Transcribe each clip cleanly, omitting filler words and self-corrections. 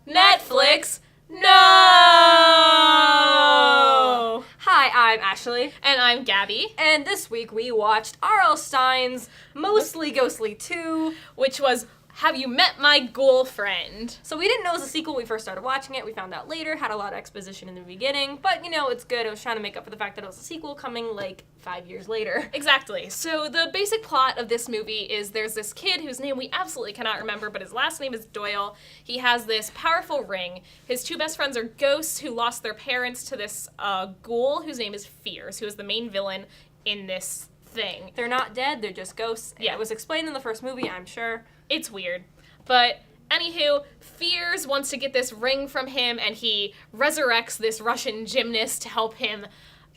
Netflix, no! Hi, I'm Ashley. And I'm Gabby. And this week we watched R.L. Stein's Mostly Ghostly 2, which was Have You Met My Ghoulfriend? So we didn't know it was a sequel when we first started watching it. We found out later, had a lot of exposition in the beginning. But, you know, it's good. It was trying to make up for the fact that it was a sequel coming, 5 years later. Exactly. So the basic plot of this movie is there's this kid whose name we absolutely cannot remember, but his last name is Doyle. He has this powerful ring. His two best friends are ghosts who lost their parents to this ghoul whose name is Fears, who is the main villain in this thing. They're not dead, they're just ghosts. Yeah. It was explained in the first movie, I'm sure. It's weird. But anywho, Fears wants to get this ring from him, and he resurrects this Russian gymnast to help him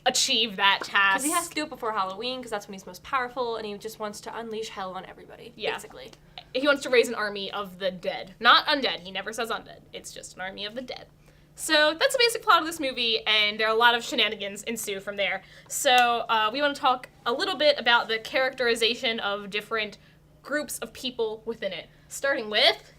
achieve that task. Because he has to do it before Halloween, because that's when he's most powerful, and he just wants to unleash hell on everybody, basically. He wants to raise an army of the dead. Not undead. He never says undead. It's just an army of the dead. So that's the basic plot of this movie, and there are a lot of shenanigans ensue from there. So we want to talk a little bit about the characterization of different groups of people within it. Starting with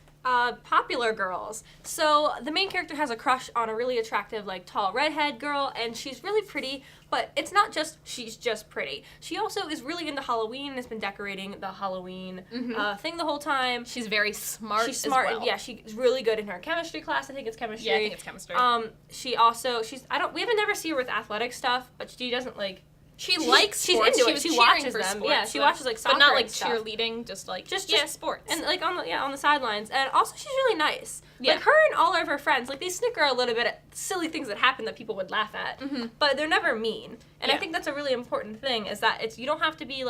popular girls. So the main character has a crush on a really attractive, tall redhead girl, and she's really pretty, but it's not just she's just pretty. She also is really into Halloween and has been decorating the Halloween thing the whole time. She's very smart. She's smart, as well. and yeah, she's really good in her chemistry class. I think it's chemistry. Yeah, I think it's chemistry. We haven't never see her with athletic stuff, but she doesn't She likes sports. Into it. She watches for them. Sports, yeah, she watches soccer, but not and stuff. cheerleading. Just sports. And on the sidelines. And also she's really nice. Yeah. Her and all of her friends, they snicker a little bit at silly things that happen that people would laugh at. Mm-hmm. But they're never mean. And I think that's a really important thing, is that you don't have to be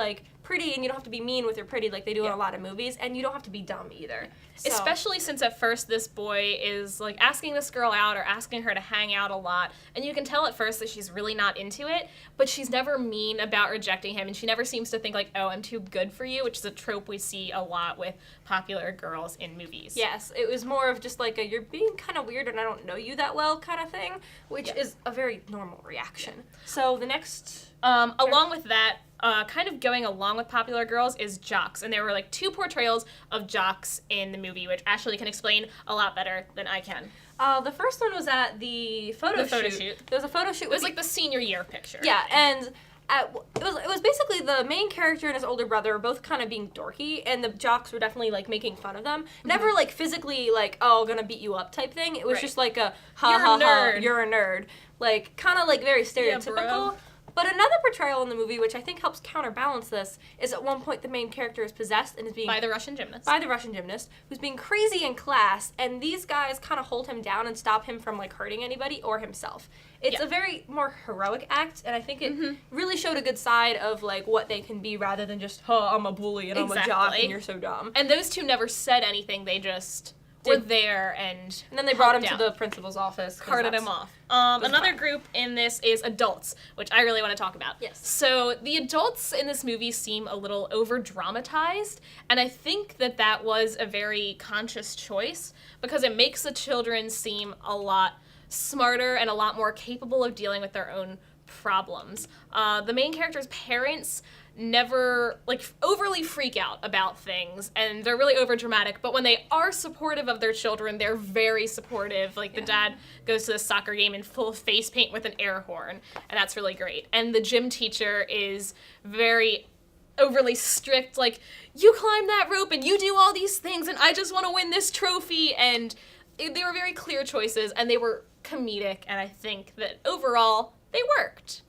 pretty, and you don't have to be mean with your pretty like they do in a lot of movies, and you don't have to be dumb either. So. Especially since at first this boy is asking this girl out or asking her to hang out a lot, and you can tell at first that she's really not into it, but she's never mean about rejecting him, and she never seems to think oh, I'm too good for you, which is a trope we see a lot with popular girls in movies. Yes, it was more of just you're being kind of weird and I don't know you that well kind of thing, which is a very normal reaction. So the next along with that, kind of going along with popular girls is jocks, and there were two portrayals of jocks in the movie, which Ashley can explain a lot better than I can. The first one was at the photo shoot. There was a photo shoot. It was the senior year picture. Yeah, and it was basically the main character and his older brother were both kind of being dorky, and the jocks were definitely making fun of them. Mm-hmm. Never physically oh, gonna beat you up type thing. It was just a you're a nerd, kind of very stereotypical. Yeah, but another portrayal in the movie, which I think helps counterbalance this, is at one point the main character is possessed and is being... By the Russian gymnast. By the Russian gymnast, who's being crazy in class, and these guys kind of hold him down and stop him from, hurting anybody or himself. It's a very more heroic act, and I think it really showed a good side of, what they can be, rather than just, I'm a bully and I'm a jock and you're so dumb. And those two never said anything, they just... were there and then they brought him to the principal's office. Carted him off. Another group in this is adults, which I really want to talk about. Yes. So the adults in this movie seem a little over-dramatized, and I think that was a very conscious choice, because it makes the children seem a lot smarter and a lot more capable of dealing with their own problems. The main character's parents never overly freak out about things, and they're really over dramatic, but when they are supportive of their children, they're very supportive. The dad goes to the soccer game in full face paint with an air horn, and that's really great. And the gym teacher is very overly strict, you climb that rope and you do all these things and I just want to win this trophy, and they were very clear choices and they were comedic, and I think that overall they worked.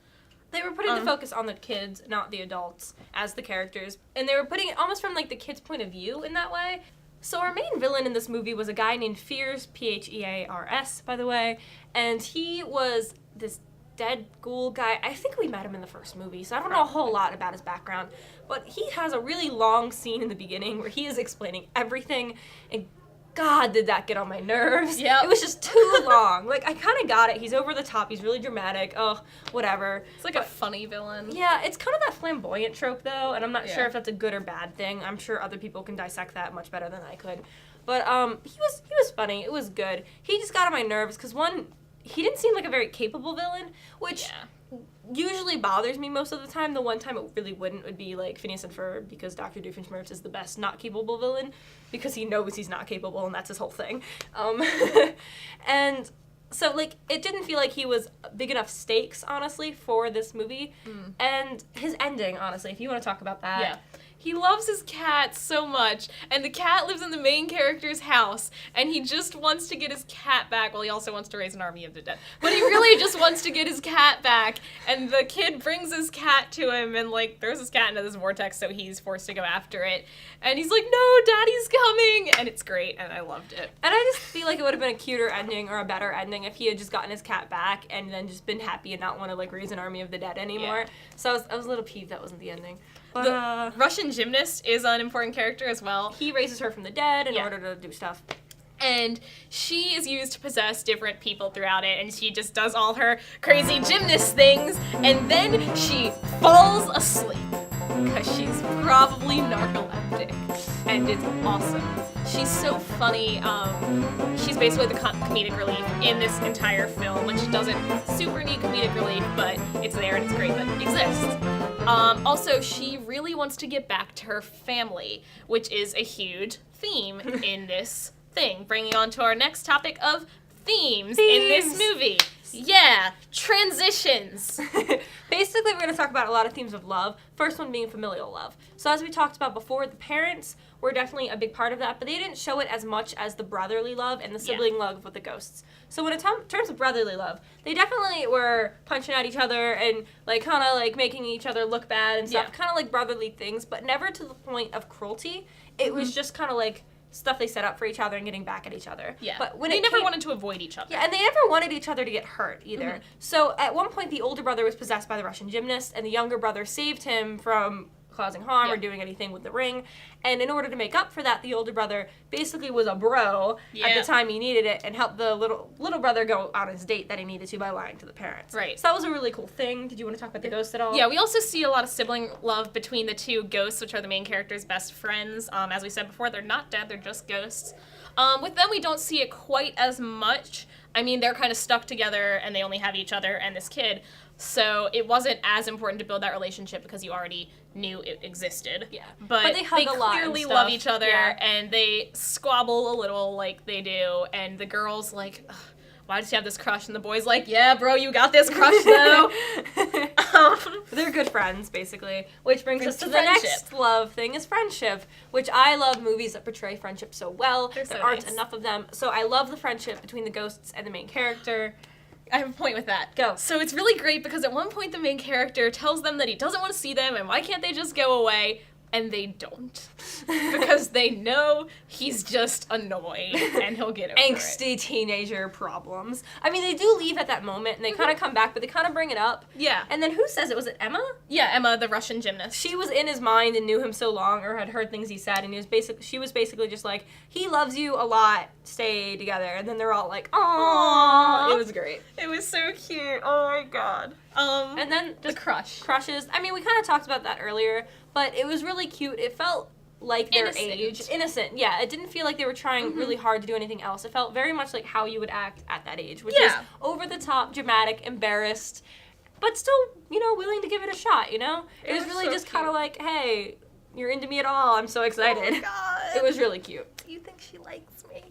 They were putting the focus on the kids, not the adults, as the characters. And they were putting it almost from, the kid's point of view in that way. So our main villain in this movie was a guy named Fears, P-H-E-A-R-S, by the way. And he was this dead ghoul guy. I think we met him in the first movie, so I don't know a whole lot about his background. But he has a really long scene in the beginning where he is explaining everything, and God, did that get on my nerves. Yep. It was just too long. I kind of got it. He's over the top. He's really dramatic. Oh, whatever. It's a funny villain. Yeah, it's kind of that flamboyant trope, though, and I'm not sure if that's a good or bad thing. I'm sure other people can dissect that much better than I could. But he was funny. It was good. He just got on my nerves because, one, he didn't seem like a very capable villain, which usually bothers me most of the time. The one time it really wouldn't would be like Phineas and Ferb, because Dr. Doofenshmirtz is the best not capable villain because he knows he's not capable and that's his whole thing. And so, like, it didn't feel like he was big enough stakes, honestly, for this movie. And his ending, honestly, if you want to talk about that. Yeah. He loves his cat so much, and the cat lives in the main character's house, and he just wants to get his cat back. Well, he also wants to raise an army of the dead, but he really just wants to get his cat back, and the kid brings his cat to him and, like, throws his cat into this vortex, so he's forced to go after it, and he's like, no, Daddy's coming, and it's great, and I loved it. And I just feel like it would have been a cuter ending or a better ending if he had just gotten his cat back and then just been happy and not want to, like, raise an army of the dead anymore. Yeah. So I was a little peeved that wasn't the ending. But, the Russian gymnast is an important character as well. He raises her from the dead in order to do stuff. And she is used to possess different people throughout it, and she just does all her crazy gymnast things, and then she falls asleep, because she's probably narcoleptic, and it's awesome. She's so funny. She's basically the comedic relief in this entire film, which doesn't super need comedic relief, but it's there and it's great that it exists. Also, she really wants to get back to her family, which is a huge theme in this thing, bringing on to our next topic of themes in this movie. Yeah, transitions. Basically, we're going to talk about a lot of themes of love. First one being familial love. So as we talked about before, the parents were definitely a big part of that, but they didn't show it as much as the brotherly love and the sibling love with the ghosts. So when in terms of brotherly love, they definitely were punching at each other and like kind of like making each other look bad and stuff, kind of like brotherly things, but never to the point of cruelty. It was just kind of like stuff they set up for each other and getting back at each other. Yeah. But when they never wanted to avoid each other. Yeah, and they never wanted each other to get hurt either. So at one point, the older brother was possessed by the Russian gymnast, and the younger brother saved him from causing harm or doing anything with the ring. And in order to make up for that, the older brother basically was a bro at the time he needed it and helped the little brother go on his date that he needed to by lying to the parents. Right. So that was a really cool thing. Did you want to talk about the ghosts at all? Yeah, we also see a lot of sibling love between the two ghosts, which are the main character's best friends. As we said before, they're not dead, they're just ghosts. With them, we don't see it quite as much. I mean, they're kind of stuck together and they only have each other and this kid. So it wasn't as important to build that relationship because you already knew it existed. Yeah. But they hug a lot and clearly stuff. love each other and they squabble a little like they do. And the girl's like, ugh, why does she have this crush? And the boy's like, yeah, bro, you got this crush though. They're good friends, basically. Which brings us to the next love thing is friendship, which I love movies that portray friendship so well. There aren't enough of them. So I love the friendship between the ghosts and the main character. I have a point with that. Go. So it's really great because at one point the main character tells them that he doesn't want to see them and why can't they just go away? And they don't. Because they know he's just annoyed and he'll get over Angsty teenager problems. I mean, they do leave at that moment and they kind of come back, but they kind of bring it up. Yeah. And then who says it? Was it Emma? Yeah, Emma, the Russian gymnast. She was in his mind and knew him so long or had heard things he said, and she was basically just like, he loves you a lot, stay together. And then they're all like, aww. It was great. It was so cute. Oh my god. And then just crushes. I mean, we kind of talked about that earlier, but it was really cute. It felt like their age. Innocent. Yeah, it didn't feel like they were trying really hard to do anything else. It felt very much like how you would act at that age, which is over the top, dramatic, embarrassed, but still, willing to give it a shot, It was really so just kind of like, hey, you're into me at all. I'm so excited. Oh my god. It was really cute. Do you think she likes me?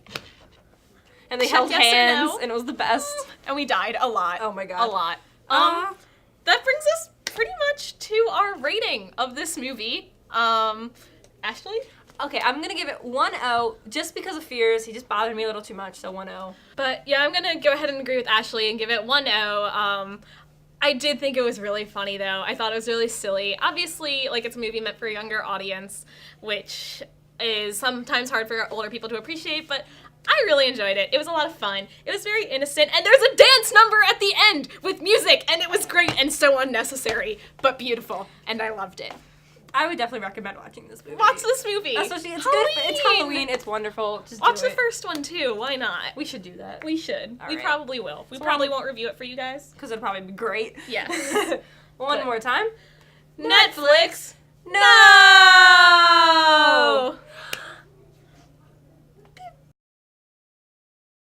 And they held hands, and it was the best. And we died a lot. Oh my god. A lot. That brings us pretty much to our rating of this movie. Ashley? Okay, I'm gonna give it 1-0 just because of fears. He just bothered me a little too much, so 1-0. But yeah, I'm gonna go ahead and agree with Ashley and give it 1-0. I did think it was really funny though. I thought it was really silly. Obviously, like, it's a movie meant for a younger audience, which is sometimes hard for older people to appreciate, but I really enjoyed it. It was a lot of fun. It was very innocent, and there's a dance number at the end with music, and it was great and so unnecessary, but beautiful, and I loved it. I would definitely recommend watching this movie. Watch this movie. Especially, it's good. It's Halloween. It's wonderful. Just watch the first one too. Why not? We should do that. We should. We probably will. We probably won't review it for you guys because it'll probably be great. Yes. One more time. Netflix. No!